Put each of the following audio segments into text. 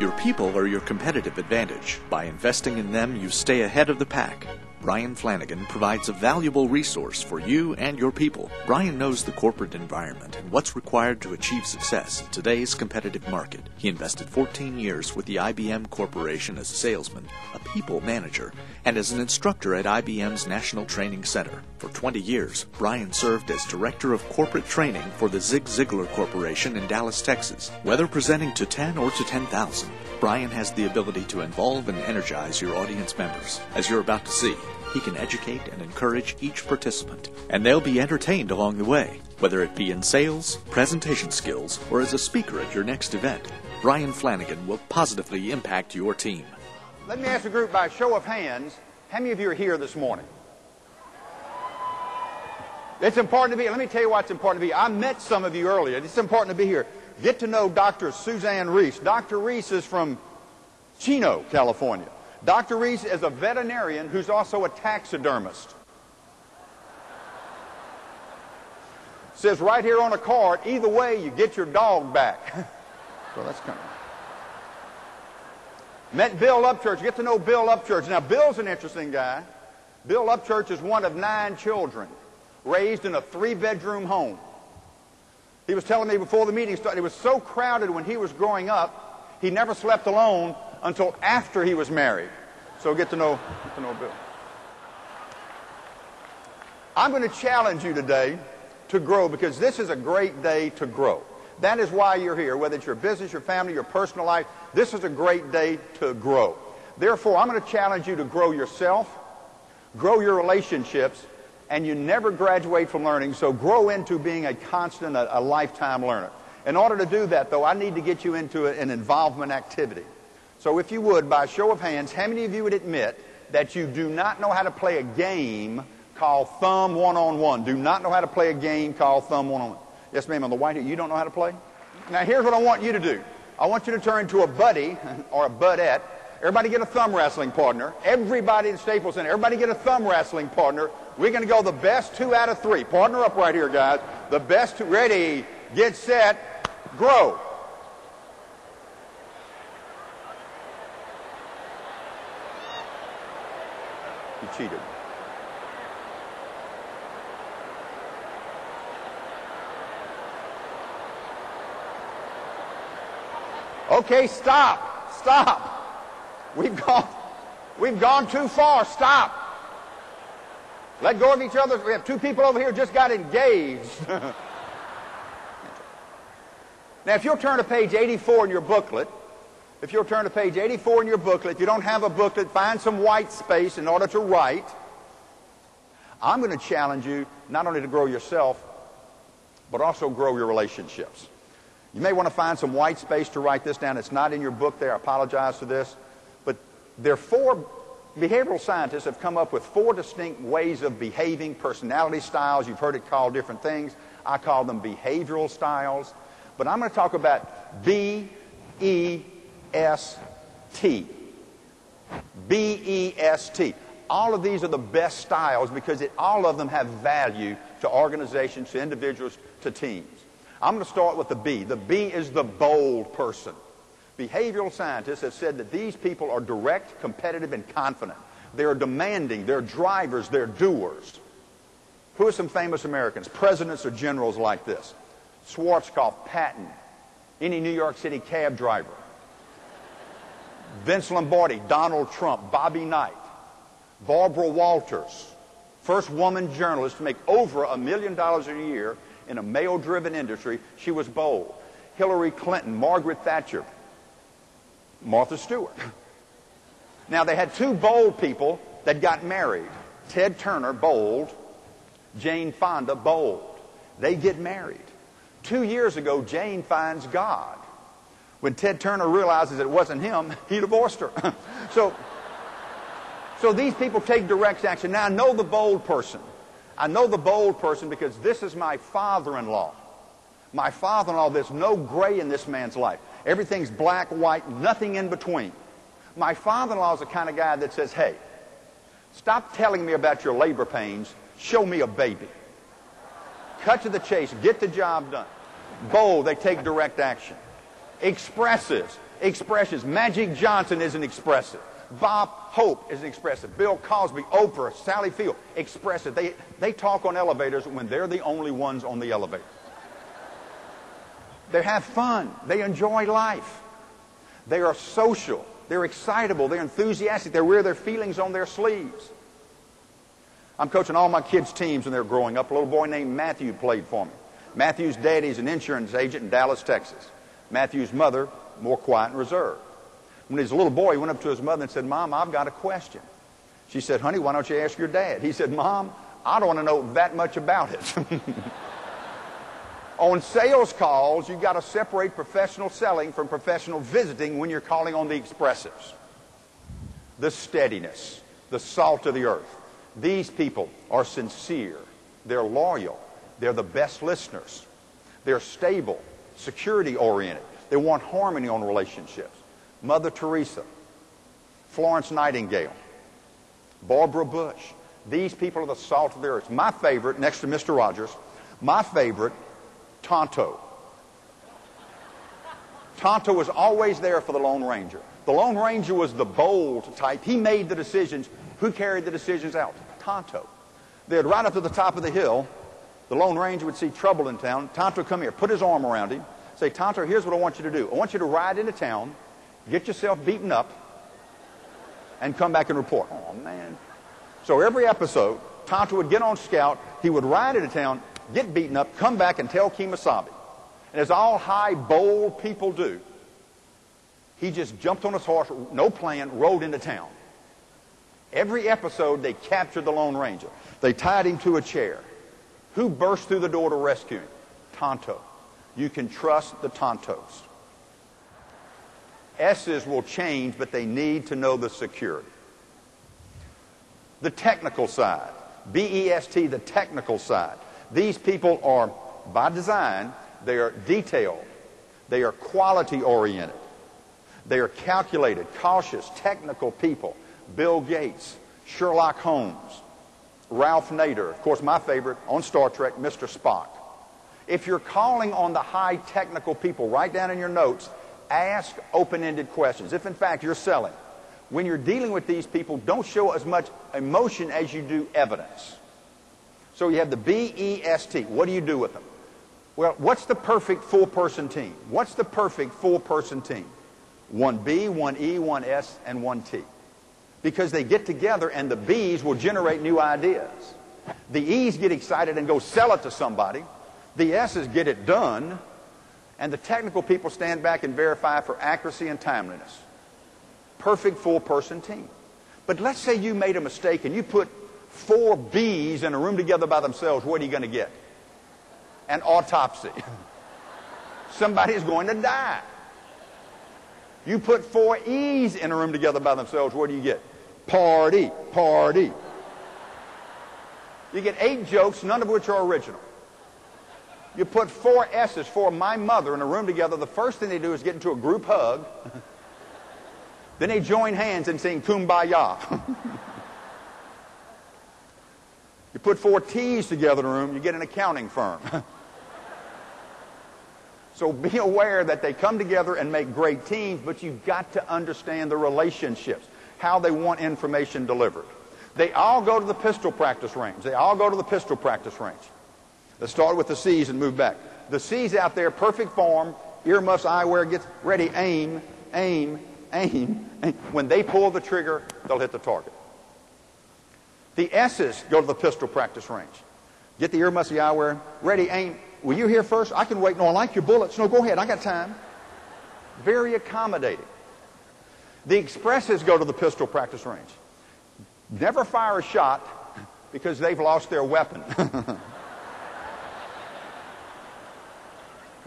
Your people are your competitive advantage. By investing in them, you stay ahead of the pack. Brian Flanagan provides a valuable resource for you and your people. Brian knows the corporate environment and what's required to achieve success in today's competitive market. He invested 14 years with the IBM Corporation as a salesman, a people manager, and as an instructor at IBM's National Training Center. For 20 years, Brian served as Director of Corporate Training for the Zig Ziglar Corporation in Dallas, Texas. Whether presenting to 10 or to 10,000, Brian has the ability to involve and energize your audience members. As you're about to see, he can educate and encourage each participant, and they'll be entertained along the way. Whether it be in sales, presentation skills, or as a speaker at your next event, Brian Flanagan will positively impact your team. Let me ask the group by a show of hands, how many of you are here this morning? It's important to be. Let me tell you why it's important to be. I met some of you earlier. It's important to be here. Get to know Dr. Suzanne Reese. Dr. Reese is from Chino, California. Dr. Reese is a veterinarian who's also a taxidermist. Says right here on a card, either way, you get your dog back. So that's kind of... Met Bill Upchurch. Get to know Bill Upchurch. Now, Bill's an interesting guy. Bill Upchurch is one of 9 children, raised in a 3-bedroom home. He was telling me before the meeting started, it was so crowded when he was growing up, he never slept alone until after he was married. So get to know Bill. I'm going to challenge you today to grow, because this is a great day to grow. That is why you're here. Whether it's your business, your family, your personal life, this is a great day to grow. Therefore, I'm going to challenge you to grow yourself, grow your relationships, and you never graduate from learning, so grow into being a constant, a lifetime learner. In order to do that, though, I need to get you into an involvement activity. So if you would, by a show of hands, how many of you would admit that you do not know how to play a game called Thumb One-on-One? Do not know how to play a game called Thumb One-on-One? Yes, ma'am, on the white, you don't know how to play? Now, here's what I want you to do. I want you to turn to a buddy or a budette. Everybody get a thumb wrestling partner. Everybody in Staples Center, everybody get a thumb wrestling partner. We're going to go the best 2 out of 3. Partner up right here, guys. The best 2. Ready, get set, grow. You cheated. Okay, stop. Stop. We've gone too far. Stop. Let go of each other. We have 2 people over here just got engaged. Now, if you'll turn to page 84 in your booklet, if you don't have a booklet, find some white space in order to write. I'm going to challenge you not only to grow yourself, but also grow your relationships. You may want to find some white space to write this down. It's not in your book there. I apologize for this. But there are 4 behavioral scientists have come up with 4 distinct ways of behaving, personality styles. You've heard it called different things. I call them behavioral styles. But I'm going to talk about B-E-S-T. B-E-S-T. All of these are the best styles because all of them have value to organizations, to individuals, to teams. I'm going to start with the B. The B is the bold person. Behavioral scientists have said that these people are direct, competitive, and confident. They're demanding. They're drivers. They're doers. Who are some famous Americans? Presidents or generals like this? Schwarzkopf, Patton, any New York City cab driver. Vince Lombardi, Donald Trump, Bobby Knight, Barbara Walters, first woman journalist to make over $1 million a year in a male-driven industry. She was bold. Hillary Clinton, Margaret Thatcher, Martha Stewart. Now, they had 2 bold people that got married. Ted Turner, bold. Jane Fonda, bold. They get married. 2 years ago, Jane finds God. When Ted Turner realizes it wasn't him, he divorced her. So these people take direct action. Now, I know the bold person. I know the bold person because this is my father-in-law. My father-in-law, there's no gray in this man's life. Everything's black, white, nothing in between. My father-in-law is the kind of guy that says, hey, stop telling me about your labor pains. Show me a baby. Cut to the chase. Get the job done. Bold, they take direct action. Expressive. Expressions. Magic Johnson isn't expressive. Bob Hope isn't expressive. Bill Cosby, Oprah, Sally Field, expressive. They talk on elevators when they're the only ones on the elevator. They have fun. They enjoy life. They are social. They're excitable. They're enthusiastic. They wear their feelings on their sleeves. I'm coaching all my kids' teams when they're growing up. A little boy named Matthew played for me. Matthew's daddy's an insurance agent in Dallas, Texas. Matthew's mother, more quiet and reserved. When he was a little boy, he went up to his mother and said, "Mom, I've got a question." She said, "Honey, why don't you ask your dad?" He said, "Mom, I don't want to know that much about it." On sales calls, you've got to separate professional selling from professional visiting when you're calling on the expressives. The steadiness, the salt of the earth. These people are sincere. They're loyal. They're the best listeners. They're stable, security-oriented. They want harmony on relationships. Mother Teresa, Florence Nightingale, Barbara Bush. These people are the salt of the earth. My favorite, next to Mr. Rogers, my favorite, Tonto. Tonto was always there for the Lone Ranger. The Lone Ranger was the bold type. He made the decisions. Who carried the decisions out? Tonto. They'd ride up to the top of the hill. The Lone Ranger would see trouble in town. Tonto, come here. Put his arm around him. Say, "Tonto, here's what I want you to do. I want you to ride into town, get yourself beaten up, and come back and report." Oh, man. So every episode, Tonto would get on scout. He would ride into town, get beaten up, come back and tell Kemosabe. And as all high, bold people do, he just jumped on his horse, no plan, rode into town. Every episode, they captured the Lone Ranger. They tied him to a chair. Who burst through the door to rescue him? Tonto. You can trust the Tontos. S's will change, but they need to know the security. The technical side. B-E-S-T, the technical side. These people are, by design, they are detailed. They are quality-oriented. They are calculated, cautious, technical people. Bill Gates, Sherlock Holmes, Ralph Nader, of course my favorite on Star Trek, Mr. Spock. If you're calling on the high technical people, write down in your notes, ask open-ended questions. If in fact you're selling, when you're dealing with these people, don't show as much emotion as you do evidence. So you have the B-E-S-T. What do you do with them? Well, what's the perfect four-person team? What's the perfect four-person team? One B, one E, one S, and one T. Because they get together and the B's will generate new ideas. The E's get excited and go sell it to somebody. The S's get it done. And the technical people stand back and verify for accuracy and timeliness. Perfect four-person team. But let's say you made a mistake and you put four B's in a room together by themselves. What are you going to get? An autopsy. Somebody's going to die. You put four E's in a room together by themselves. What do you get? Party, party. You get 8 jokes, none of which are original. You put 4 S's, for my mother, in a room together. The first thing they do is get into a group hug. Then they join hands and sing Kumbaya. You put 4 T's together in a room, you get an accounting firm. So be aware that they come together and make great teams, but you've got to understand the relationships, how they want information delivered. They all go to the pistol practice range. They all go to the pistol practice range. Let's start with the C's and move back. The C's out there, perfect form, earmuffs, eyewear, gets ready, aim, aim, aim, aim. When they pull the trigger, they'll hit the target. The S's go to the pistol practice range. Get the earmuffs, the eyewear, ready, aim. Will you hear first? I can wait. No, I like your bullets. No, go ahead. I got time. Very accommodating. The expressives go to the pistol practice range. Never fire a shot because they've lost their weapon.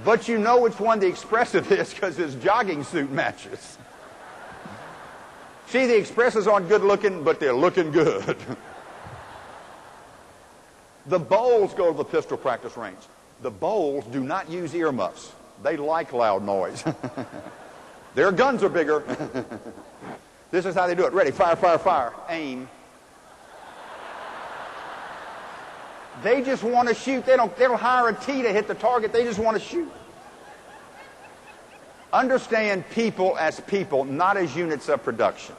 But you know which one the expressive is because his jogging suit matches. See, the expressives aren't good looking, but they're looking good. The bowls go to the pistol practice range. The bowls do not use earmuffs. They like loud noise. Their guns are bigger. This is how they do it. Ready, fire, fire, fire. Aim. They just want to shoot. They don't hire a T to hit the target. They just want to shoot. Understand people as people, not as units of production.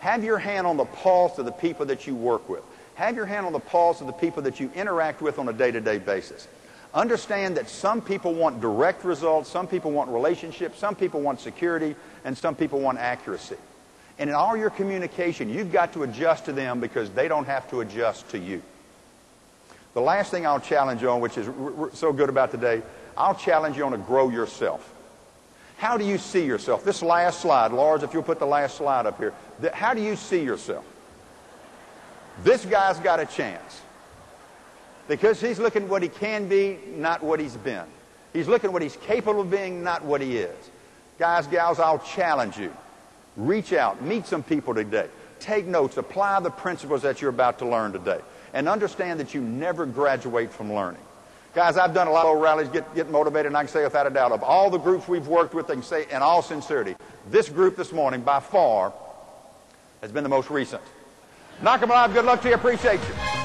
Have your hand on the pulse of the people that you work with. Have your hand on the pulse of the people that you interact with on a day-to-day basis. Understand that some people want direct results, some people want relationships, some people want security, and some people want accuracy. And in all your communication, you've got to adjust to them because they don't have to adjust to you. The last thing I'll challenge you on, which is so good about today, I'll challenge you on to grow yourself. How do you see yourself? This last slide, Lars, if you'll put the last slide up here. How do you see yourself? This guy's got a chance. Because he's looking at what he can be, not what he's been. He's looking at what he's capable of being, not what he is. Guys, gals, I'll challenge you. Reach out. Meet some people today. Take notes. Apply the principles that you're about to learn today. And understand that you never graduate from learning. Guys, I've done a lot of rallies, get motivated, and I can say without a doubt, of all the groups we've worked with, I can say in all sincerity, this group this morning, by far, has been the most recent. Knock 'em alive. Good luck to you. Appreciate you.